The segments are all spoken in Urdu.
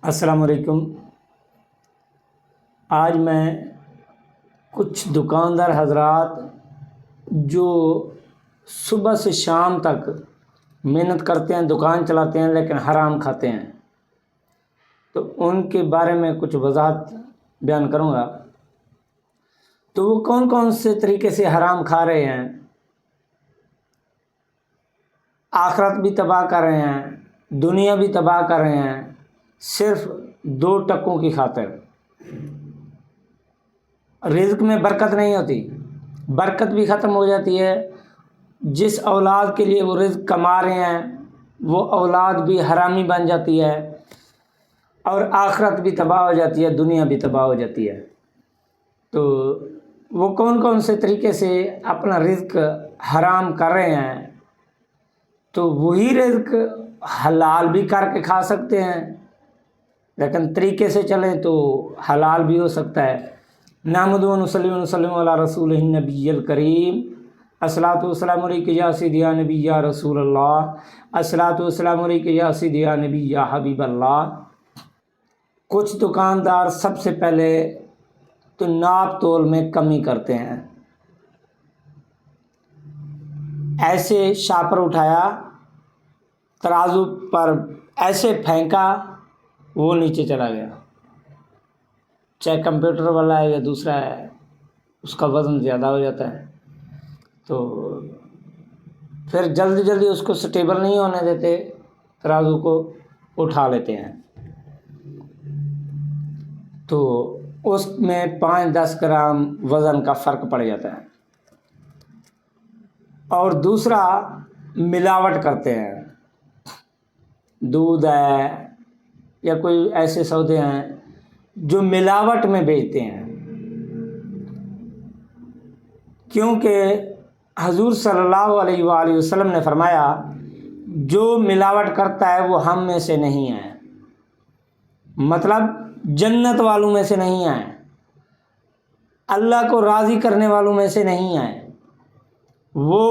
السلام علیکم۔ آج میں کچھ دکاندار حضرات جو صبح سے شام تک محنت کرتے ہیں، دکان چلاتے ہیں، لیکن حرام کھاتے ہیں، تو ان کے بارے میں کچھ وضاحت بیان کروں گا۔ تو وہ کون کون سے طریقے سے حرام کھا رہے ہیں، آخرت بھی تباہ کر رہے ہیں، دنیا بھی تباہ کر رہے ہیں، صرف 2 ٹکوں کی خاطر۔ رزق میں برکت نہیں ہوتی، برکت بھی ختم ہو جاتی ہے۔ جس اولاد کے لیے وہ رزق کما رہے ہیں وہ اولاد بھی حرامی بن جاتی ہے، اور آخرت بھی تباہ ہو جاتی ہے، دنیا بھی تباہ ہو جاتی ہے۔ تو وہ کون کون سے طریقے سے اپنا رزق حرام کر رہے ہیں، تو وہی رزق حلال بھی کر کے کھا سکتے ہیں، لیکن طریقے سے چلیں تو حلال بھی ہو سکتا ہے۔ نحمدہ و نصلی و نسلم علی رسولہ النبی الکریم، الصلاۃ والسلام علیک یا سیدی یا نبی یا رسول اللہ، الصلاۃ والسلام علیک یا سیدی یا نبی یا حبیب اللہ۔ کچھ دکاندار سب سے پہلے تو ناپ تول میں کمی کرتے ہیں۔ ایسے شاپر اٹھایا، ترازو پر ایسے پھینکا، وہ نیچے چلا گیا، چاہے کمپیوٹر والا ہے یا دوسرا ہے، اس کا وزن زیادہ ہو جاتا ہے، تو پھر جلدی جلدی اس کو سٹیبل نہیں ہونے دیتے، ترازو کو اٹھا لیتے ہیں، تو اس میں 5-10 گرام وزن کا فرق پڑ جاتا ہے۔ اور دوسرا، ملاوٹ کرتے ہیں، دودھ ہے یا کوئی ایسے سودے ہیں جو ملاوٹ میں بیچتے ہیں، کیونکہ حضور صلی اللہ علیہ وآلہ وسلم نے فرمایا جو ملاوٹ کرتا ہے وہ ہم میں سے نہیں ہے، مطلب جنت والوں میں سے نہیں ہے، اللہ کو راضی کرنے والوں میں سے نہیں ہے، وہ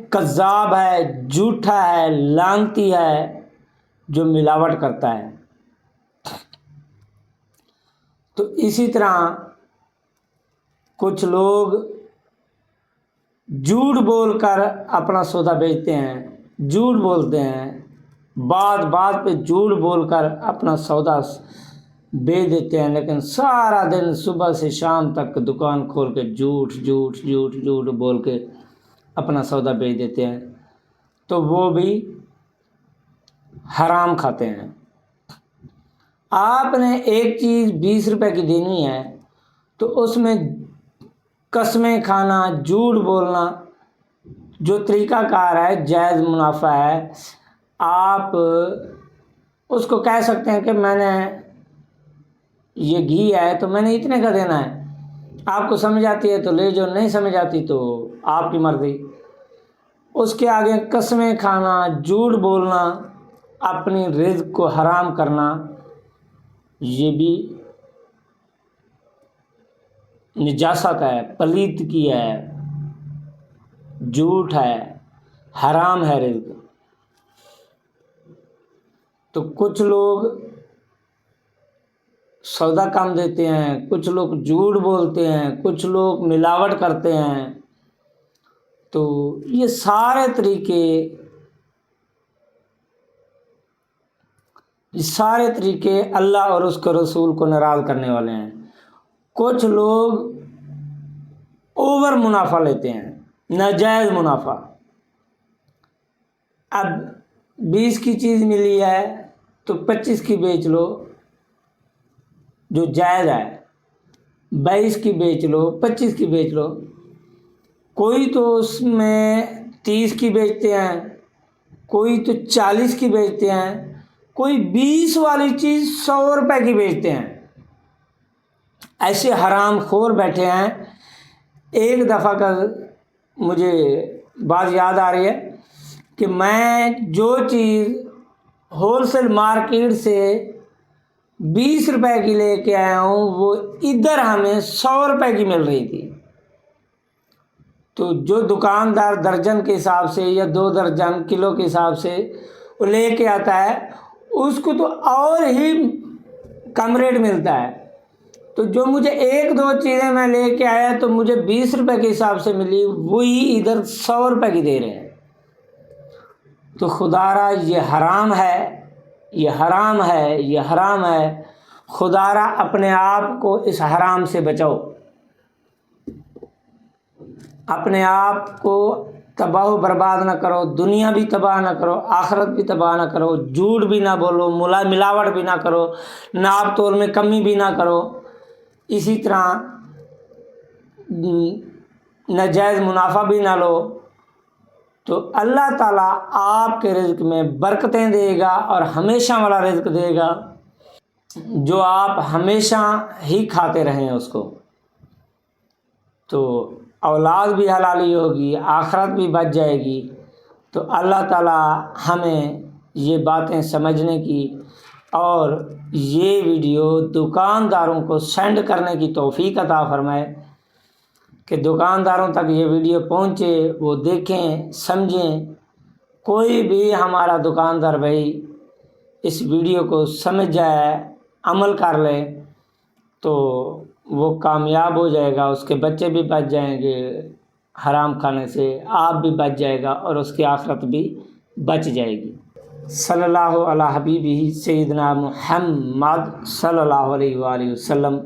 کذاب ہے، جھوٹا ہے، لعنتی ہے جو ملاوٹ کرتا ہے۔ تو اسی طرح کچھ لوگ جھوٹ بول کر اپنا سودا بیچتے ہیں، جھوٹ بولتے ہیں، بات بات پہ جھوٹ بول کر اپنا سودا بیچ دیتے ہیں، لیکن سارا دن صبح سے شام تک دکان کھول کے جھوٹ جھوٹ جھوٹ جھوٹ بول کے اپنا سودا بیچ دیتے ہیں، تو وہ بھی حرام کھاتے ہیں۔ آپ نے ایک چیز 20 روپے کی دینی ہے تو اس میں قسمیں کھانا، جھوٹ بولنا جو طریقہ کار ہے، جائز منافع ہے۔ آپ اس کو کہہ سکتے ہیں کہ میں نے یہ گھی ہے تو میں نے اتنے کا دینا ہے، آپ کو سمجھ آتی ہے تو لے جو، نہیں سمجھ آتی تو آپ کی مرضی۔ اس کے آگے قسمیں کھانا، جھوٹ بولنا، اپنی رزق کو حرام کرنا، یہ بھی نجاست ہے، پلیدگی ہے، جھوٹ ہے، حرام ہے رزق۔ تو کچھ لوگ سودا کم دیتے ہیں، کچھ لوگ جھوٹ بولتے ہیں، کچھ لوگ ملاوٹ کرتے ہیں، تو یہ سارے طریقے اللہ اور اس کے رسول کو ناراض کرنے والے ہیں۔ کچھ لوگ اوور منافع لیتے ہیں، ناجائز منافع۔ اب 20 کی چیز ملی ہے تو 25 کی بیچ لو جو جائز ہے، 22 کی بیچ لو، 25 کی بیچ لو۔ کوئی تو اس میں 30 کی بیچتے ہیں، کوئی تو 40 کی بیچتے ہیں، کوئی 20 والی چیز 100 روپے کی بیچتے ہیں۔ ایسے حرام خور بیٹھے ہیں۔ ایک دفعہ کا مجھے بات یاد آ رہی ہے کہ میں جو چیز ہول سیل مارکیٹ سے 20 روپے کی لے کے آیا ہوں وہ ادھر ہمیں 100 روپے کی مل رہی تھی۔ تو جو دکاندار درجن کے حساب سے یا 2 درجن کلو کے حساب سے وہ لے کے آتا ہے، اس کو تو اور ہی کم ریٹ ملتا ہے، تو جو مجھے 1-2 چیزیں میں لے کے آیا تو مجھے 20 روپے کے حساب سے ملی، وہی ادھر 100 روپے کی دے رہے ہیں۔ تو خدا را یہ حرام ہے، یہ حرام ہے، یہ حرام ہے۔ خدا را اپنے آپ کو اس حرام سے بچاؤ، اپنے آپ کو تباہ و برباد نہ کرو، دنیا بھی تباہ نہ کرو، آخرت بھی تباہ نہ کرو، جھوٹ بھی نہ بولو، ملاوٹ بھی نہ کرو، ناپ تول میں کمی بھی نہ کرو، اسی طرح ناجائز منافع بھی نہ لو۔ تو اللہ تعالیٰ آپ کے رزق میں برکتیں دے گا اور ہمیشہ والا رزق دے گا، جو آپ ہمیشہ ہی کھاتے رہیں اس کو۔ تو اولاد بھی حلالی ہوگی، آخرت بھی بچ جائے گی۔ تو اللہ تعالیٰ ہمیں یہ باتیں سمجھنے کی اور یہ ویڈیو دکانداروں کو سینڈ کرنے کی توفیق عطا فرمائے، کہ دکانداروں تک یہ ویڈیو پہنچے، وہ دیکھیں، سمجھیں۔ کوئی بھی ہمارا دکاندار بھائی اس ویڈیو کو سمجھ جائے، عمل کر لے، تو وہ کامیاب ہو جائے گا، اس کے بچے بھی بچ جائیں گے حرام کھانے سے، آپ بھی بچ جائے گا اور اس کی آخرت بھی بچ جائے گی۔ صلی اللہ علی حبیبہ سیدنا محمد صلی اللہ علیہ وآلہ وسلم۔